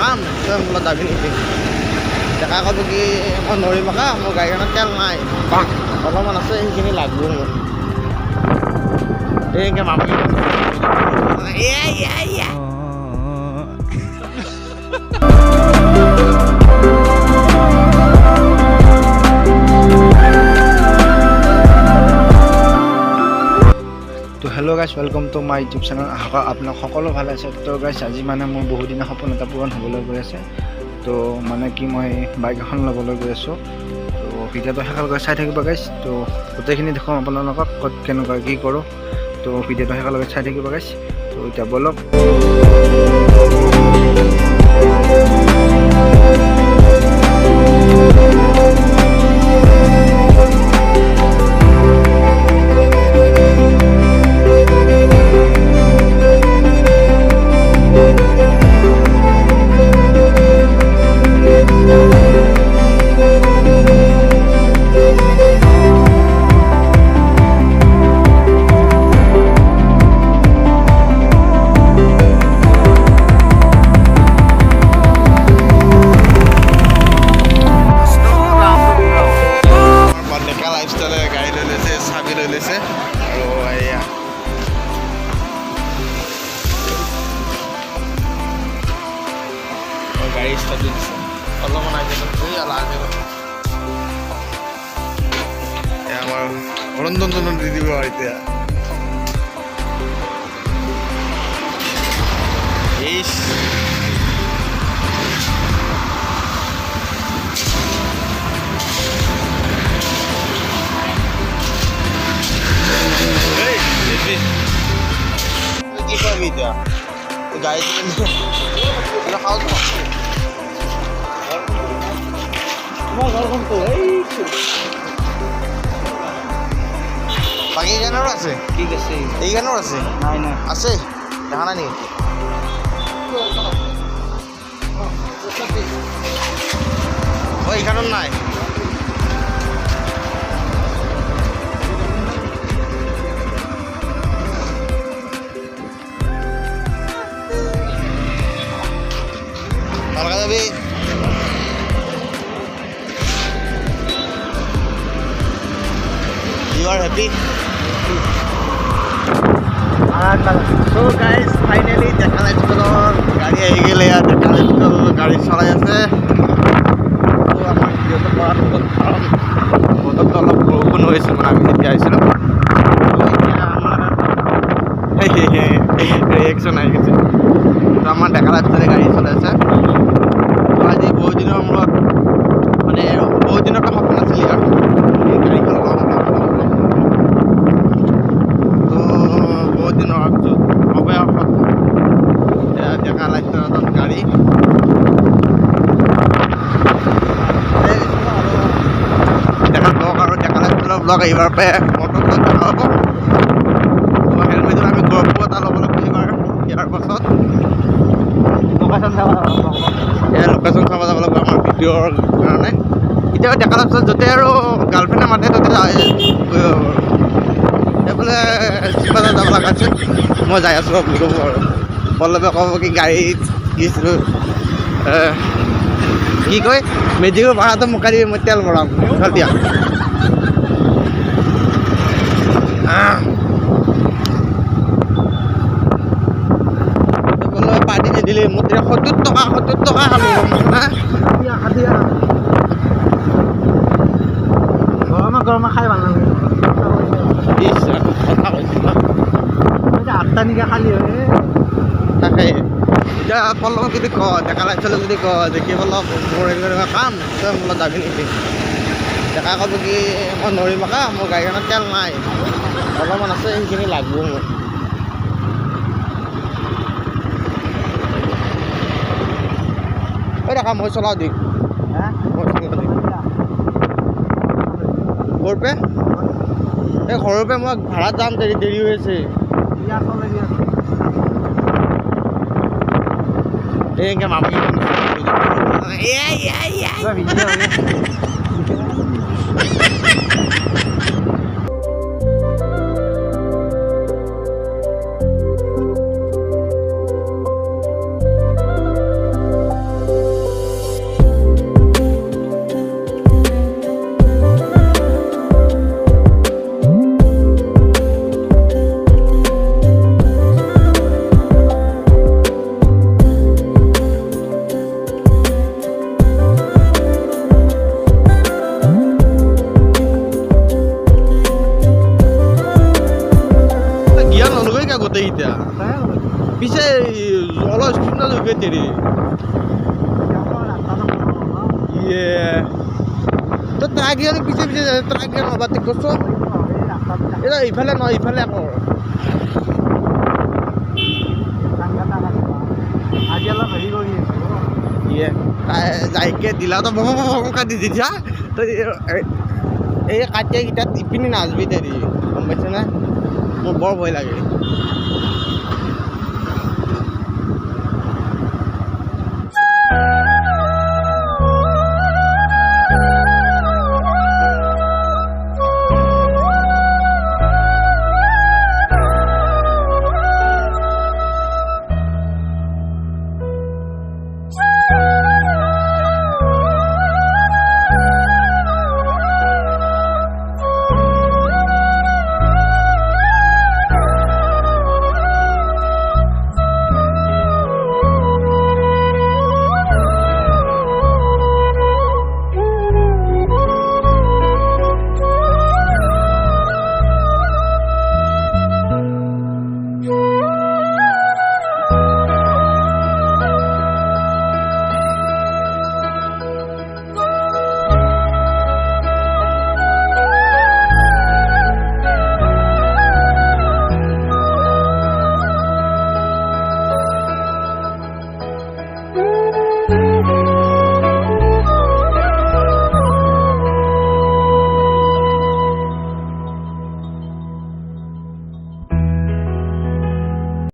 কাম মূলত দাবী নিদিম ডেকা ক'ব কি মই নৰিম আকা মোৰ গাড়ীখনত তেল নাই অলপমান আছে সেইখিনি লাগব মোৰ এনেকৈ মামা তো hello' guys welcome to my YouTube channel আশা আপোনাক সকলো ভালে আছে তো গাইছ আজি মানে মোৰ বহুদিনৰ সপোন এটা পূৰণ হ'বলৈ গৈ আছে তো মানে কি মই বাইক এখন ল'বলৈ গৈ আছোঁ তো ভিডিঅ'টো শেষলৈকে চাই থাকিব গাইছ তো গোটেইখিনি দেখুৱাম আপোনালোকক ক'ত কেনেকুৱা কি কৰোঁ তো ভিডিঅ'টো শেষলৈকে চাই থাকিব গাইছ তো এতিয়া ব'লক গাড়ী ষ্টাৰ্ট দি দিছে অলপমান আগে আমাৰ ৰন্ধন চন্ধন দি দিব এতিয়া কি পাবি এতিয়া গাড়ী খাওঁ বাকী এইখানৰো আছে ঠিক আছে এইখানৰ আছে নাই নাই আছে দেখা নাই নেকি এইখানত নাই ভালকা যাবি You are happy? So guys, finally দেখা লাইটৰ গাড়ী আহি গ'লে ইয়াত দেখা লাইটৰ গাড়ী চলাই আছে তো আমাৰ ভিডিঅ'টো কৰাৰ পিছত কাৰণ বতৰটো অলপ বৰষুণ হৈছিল মানে আমি যেতিয়া আহিছিলোঁ ৰিয়েকশ্যন আহি গৈছে তো আমাৰ দেখা লাইটৰে গাড়ী চলাই আছে তো আজি বহুত দিনৰ মূৰত মানে বহুত দিনৰ পৰা সপোন আছিল ইয়াৰ গাড়ীখন গাড়ী দেখা ব্লগ আৰু দেখা লাইটৰ ব্লগ এইবাৰ পৰা মটৰ ব্লগ দেখা হ'ব হেলমেটত আমি গৰ্ব এটা ল'ব লাগিব এইবাৰ ইয়াৰ পাছত লোকেশ্যন চাব যাব লাগিব আমাৰ ভিডিঅ'ৰ কাৰণে এতিয়া দেখা লাইটত য'তে আৰু গাৰ্লফ্ৰেণ্ডে মাতে ত'তে এইফালে চিপাতে যাব লগা আছে মই যাই আছোঁ বুলি ক'ব আৰু বল্লভে ক'ব কি গাড়ীত কি কয় মেজিকৰ ভাড়াটো মোকাৰি মই তেল ভৰাম দিয়া বল্লভে পাৰ্টি নিদিলে মোৰ 70 টকা খালোঁ গৰমা খাই ভাল নালাগে কথা কৈছোঁ 8টা নিকা খালী হয় তাকে এতিয়া পল্লৱক যদি ক ডেকা লাইটলে যদি ক যে কি পল্লৱ মোৰ এনেকুৱা কাম তই মূলত দাবী নিদিম ডেকা ক'ব কি মই নৰিম আকা মোৰ গাড়ীখনত তেল নাই অলপমান আছে সেইখিনি লাগব মোৰ ঐ ডেকা মই চলাওঁ দিম ক'ৰ পৰা এই ঘৰৰ পৰা মই ভাড়াত যাম দেৰি হৈ আছে এনেকৈ মামী ইয়ে তো ট্ৰাক আৰু পিছে পিছে ট্ৰাক অভাৰটেক কৰছো এতিয়া ইফালে নহয় ইফালে আকৌ আজি অলপ হেৰি কৰি ইয়ে যাইকে দিলা তো কাটি দিছা তো এই কাটিয়াকেইটাত ইপিনে নাচবি দেৰি গম পাইছ না মোৰ বৰ ভয় লাগে